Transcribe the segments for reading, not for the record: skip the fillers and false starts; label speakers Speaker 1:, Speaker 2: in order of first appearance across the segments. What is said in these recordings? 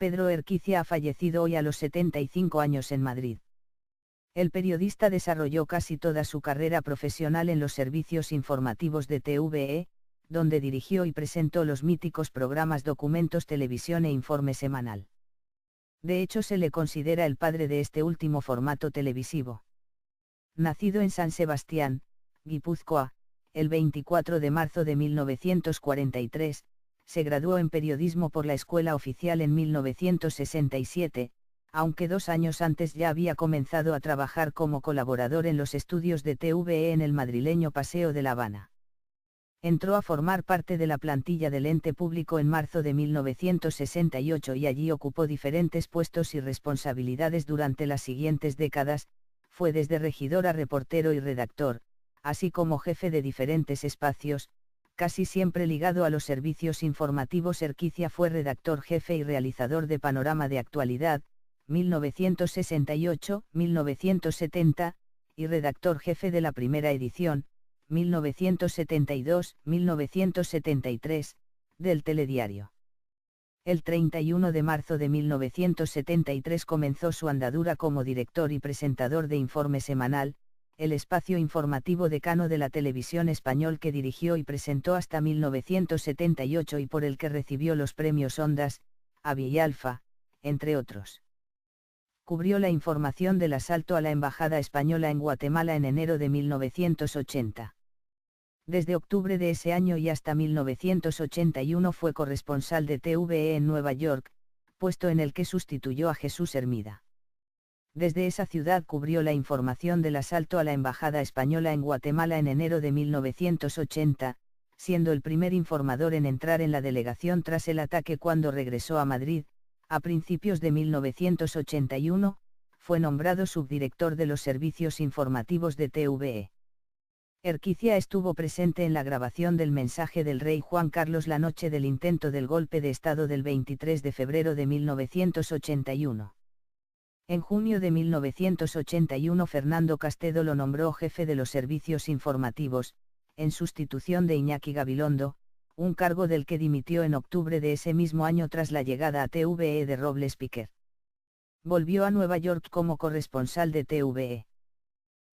Speaker 1: Pedro Erquicia ha fallecido hoy a los 75 años en Madrid. El periodista desarrolló casi toda su carrera profesional en los servicios informativos de TVE, donde dirigió y presentó los míticos programas Documentos Televisión e Informe Semanal. De hecho, se le considera el padre de este último formato televisivo. Nacido en San Sebastián, Guipúzcoa, el 24 de marzo de 1943, se graduó en periodismo por la Escuela Oficial en 1967, aunque 2 años antes ya había comenzado a trabajar como colaborador en los estudios de TVE en el madrileño Paseo de La Habana. Entró a formar parte de la plantilla del ente público en marzo de 1968 y allí ocupó diferentes puestos y responsabilidades durante las siguientes décadas, fue desde regidor a reportero y redactor, así como jefe de diferentes espacios, casi siempre ligado a los servicios informativos. Erquicia fue redactor jefe y realizador de Panorama de Actualidad, 1968-1970, y redactor jefe de la primera edición, 1972-1973, del Telediario. El 31 de marzo de 1973 comenzó su andadura como director y presentador de Informe Semanal, el espacio informativo decano de la televisión español que dirigió y presentó hasta 1978 y por el que recibió los premios Ondas, AVI y Alfa, entre otros. Cubrió la información del asalto a la embajada española en Guatemala en enero de 1980. Desde octubre de ese año y hasta 1981 fue corresponsal de TVE en Nueva York, puesto en el que sustituyó a Jesús Hermida. Desde esa ciudad cubrió la información del asalto a la embajada española en Guatemala en enero de 1980, siendo el primer informador en entrar en la delegación tras el ataque. Cuando regresó a Madrid, a principios de 1981, fue nombrado subdirector de los servicios informativos de TVE. Erquicia estuvo presente en la grabación del mensaje del rey Juan Carlos la noche del intento del golpe de Estado del 23 de febrero de 1981. En junio de 1981 Fernando Castedo lo nombró jefe de los servicios informativos, en sustitución de Iñaki Gabilondo, un cargo del que dimitió en octubre de ese mismo año tras la llegada a TVE de Robles Piquer. Volvió a Nueva York como corresponsal de TVE.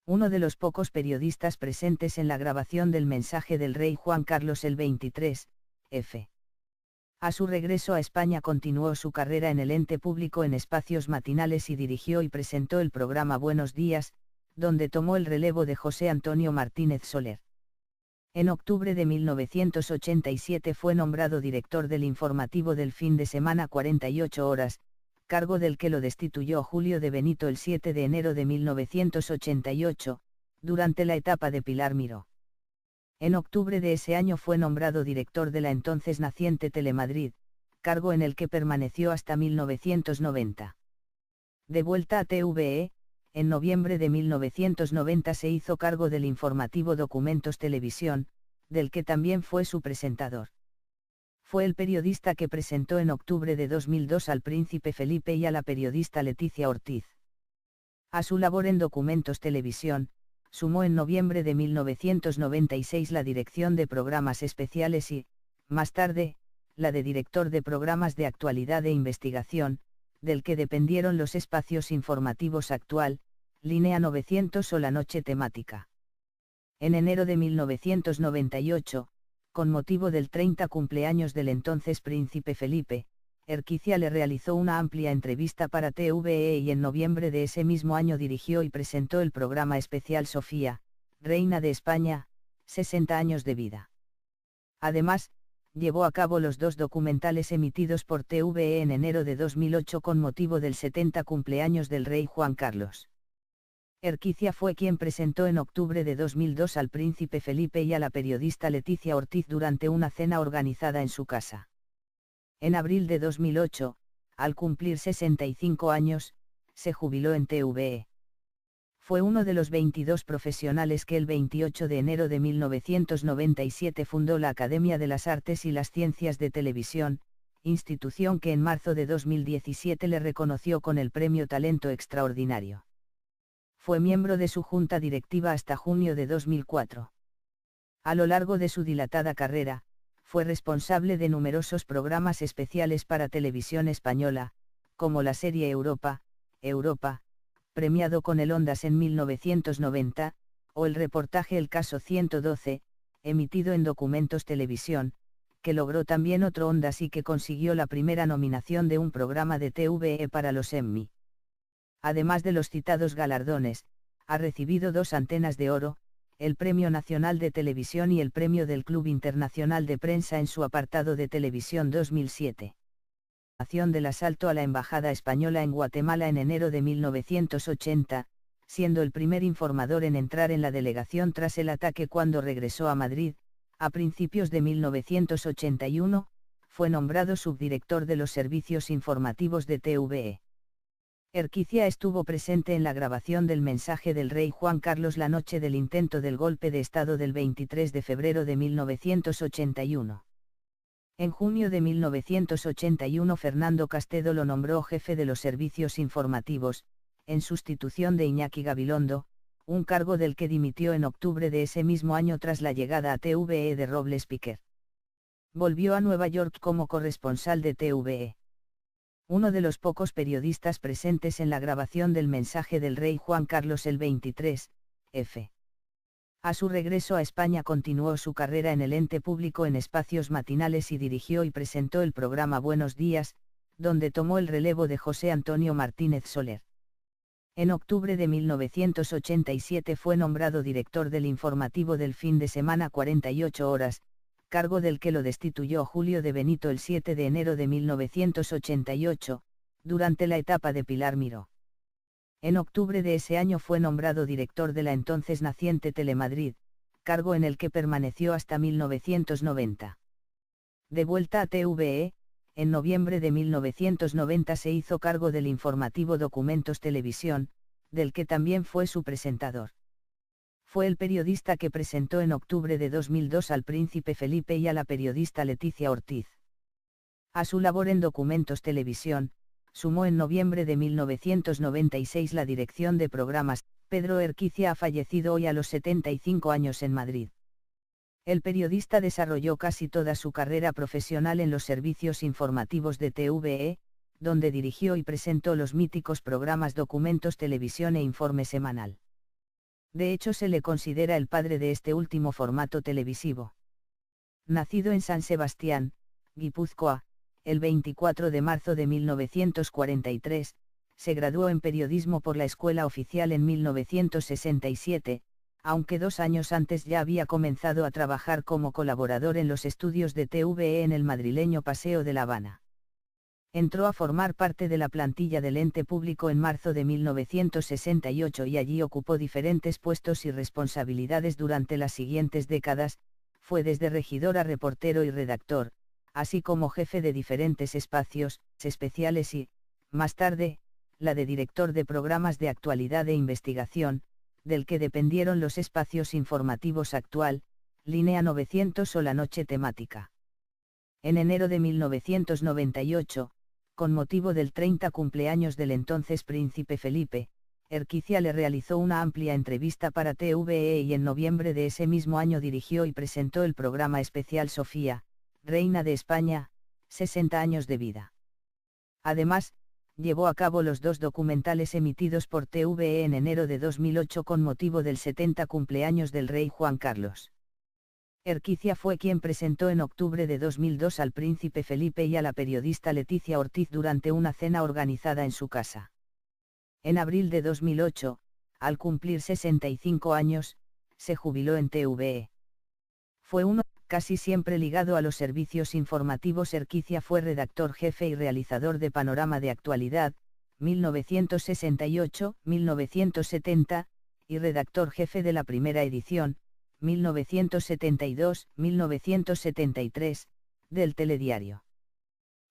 Speaker 1: Uno de los pocos periodistas presentes en la grabación del mensaje del rey Juan Carlos el 23, f. A su regreso a España continuó su carrera en el ente público en espacios matinales y dirigió y presentó el programa Buenos Días, donde tomó el relevo de José Antonio Martínez Soler. En octubre de 1987 fue nombrado director del informativo del fin de semana 48 horas, cargo del que lo destituyó Julio de Benito el 7 de enero de 1988, durante la etapa de Pilar Miró. En octubre de ese año fue nombrado director de la entonces naciente Telemadrid, cargo en el que permaneció hasta 1990. De vuelta a TVE, en noviembre de 1990 se hizo cargo del informativo Documentos Televisión, del que también fue su presentador. Fue el periodista que presentó en octubre de 2002 al príncipe Felipe y a la periodista Leticia Ortiz. A su labor en Documentos Televisión, sumó en noviembre de 1996 la dirección de programas especiales y, más tarde, la de director de programas de actualidad e investigación, del que dependieron los espacios informativos Actual, Línea 900 o La Noche Temática. En enero de 1998, con motivo del 30 cumpleaños del entonces príncipe Felipe, Erquicia le realizó una amplia entrevista para TVE y en noviembre de ese mismo año dirigió y presentó el programa especial Sofía, Reina de España, 60 años de vida. Además, llevó a cabo los 2 documentales emitidos por TVE en enero de 2008 con motivo del 70 cumpleaños del rey Juan Carlos. Erquicia fue quien presentó en octubre de 2002 al príncipe Felipe y a la periodista Leticia Ortiz durante una cena organizada en su casa. En abril de 2008, al cumplir 65 años, se jubiló en TVE. Fue uno de los 22 profesionales que el 28 de enero de 1997 fundó la Academia de las Artes y las Ciencias de Televisión, institución que en marzo de 2017 le reconoció con el Premio Talento Extraordinario. Fue miembro de su junta directiva hasta junio de 2004. A lo largo de su dilatada carrera, fue responsable de numerosos programas especiales para Televisión Española, como la serie Europa, premiado con el Ondas en 1990, o el reportaje El Caso 112, emitido en Documentos Televisión, que logró también otro Ondas y que consiguió la primera nominación de un programa de TVE para los Emmy. Además de los citados galardones, ha recibido 2 Antenas de Oro, el Premio Nacional de Televisión y el Premio del Club Internacional de Prensa en su apartado de televisión 2007. Del asalto a la Embajada Española en Guatemala en enero de 1980, siendo el primer informador en entrar en la delegación tras el ataque cuando regresó a Madrid, a principios de 1981, fue nombrado subdirector de los servicios informativos de TVE. Erquicia estuvo presente en la grabación del mensaje del rey Juan Carlos la noche del intento del golpe de Estado del 23 de febrero de 1981. En junio de 1981 Fernando Castedo lo nombró jefe de los servicios informativos, en sustitución de Iñaki Gabilondo, un cargo del que dimitió en octubre de ese mismo año tras la llegada a TVE de Robles Piquer. Volvió a Nueva York como corresponsal de TVE. Uno de los pocos periodistas presentes en la grabación del mensaje del rey Juan Carlos el 23, f. A su regreso a España continuó su carrera en el ente público en espacios matinales y dirigió y presentó el programa Buenos Días, donde tomó el relevo de José Antonio Martínez Soler. En octubre de 1987 fue nombrado director del informativo del fin de semana 48 horas, cargo del que lo destituyó Julio de Benito el 7 de enero de 1988, durante la etapa de Pilar Miró. En octubre de ese año fue nombrado director de la entonces naciente Telemadrid, cargo en el que permaneció hasta 1990. De vuelta a TVE, en noviembre de 1990 se hizo cargo del informativo Documentos Televisión, del que también fue su presentador. Fue el periodista que presentó en octubre de 2002 al príncipe Felipe y a la periodista Leticia Ortiz. A su labor en Documentos Televisión, sumó en noviembre de 1996 la dirección de programas. Pedro Erquicia ha fallecido hoy a los 75 años en Madrid. El periodista desarrolló casi toda su carrera profesional en los servicios informativos de TVE, donde dirigió y presentó los míticos programas Documentos Televisión e Informe Semanal. De hecho se le considera el padre de este último formato televisivo. Nacido en San Sebastián, Guipúzcoa, el 24 de marzo de 1943, se graduó en periodismo por la Escuela Oficial en 1967, aunque 2 años antes ya había comenzado a trabajar como colaborador en los estudios de TVE en el madrileño Paseo de La Habana. Entró a formar parte de la plantilla del ente público en marzo de 1968 y allí ocupó diferentes puestos y responsabilidades durante las siguientes décadas, fue desde regidor a reportero y redactor, así como jefe de diferentes espacios especiales y, más tarde, la de director de programas de actualidad e investigación, del que dependieron los espacios informativos Actual, Línea 900 o La Noche Temática. En enero de 1998, con motivo del 30 cumpleaños del entonces príncipe Felipe, Erquicia le realizó una amplia entrevista para TVE y en noviembre de ese mismo año dirigió y presentó el programa especial Sofía, Reina de España, 60 años de vida. Además, llevó a cabo los 2 documentales emitidos por TVE en enero de 2008 con motivo del 70 cumpleaños del rey Juan Carlos. Erquicia fue quien presentó en octubre de 2002 al príncipe Felipe y a la periodista Leticia Ortiz durante una cena organizada en su casa. En abril de 2008, al cumplir 65 años, se jubiló en TVE. Fue casi siempre ligado a los servicios informativos. Erquicia fue redactor jefe y realizador de Panorama de Actualidad, 1968-1970, y redactor jefe de la primera edición, 1972-1973, del Telediario.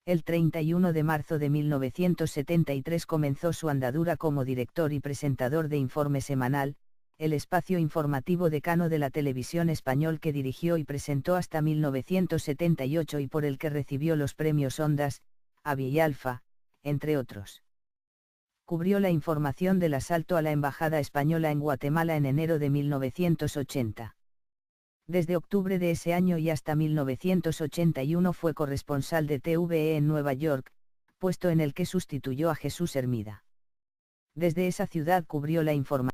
Speaker 1: El 31 de marzo de 1973 comenzó su andadura como director y presentador de Informe Semanal, el espacio informativo decano de la televisión español que dirigió y presentó hasta 1978 y por el que recibió los premios Ondas, AVI y Alfa, entre otros. Cubrió la información del asalto a la Embajada Española en Guatemala en enero de 1980. Desde octubre de ese año y hasta 1981 fue corresponsal de TVE en Nueva York, puesto en el que sustituyó a Jesús Hermida. Desde esa ciudad cubrió la información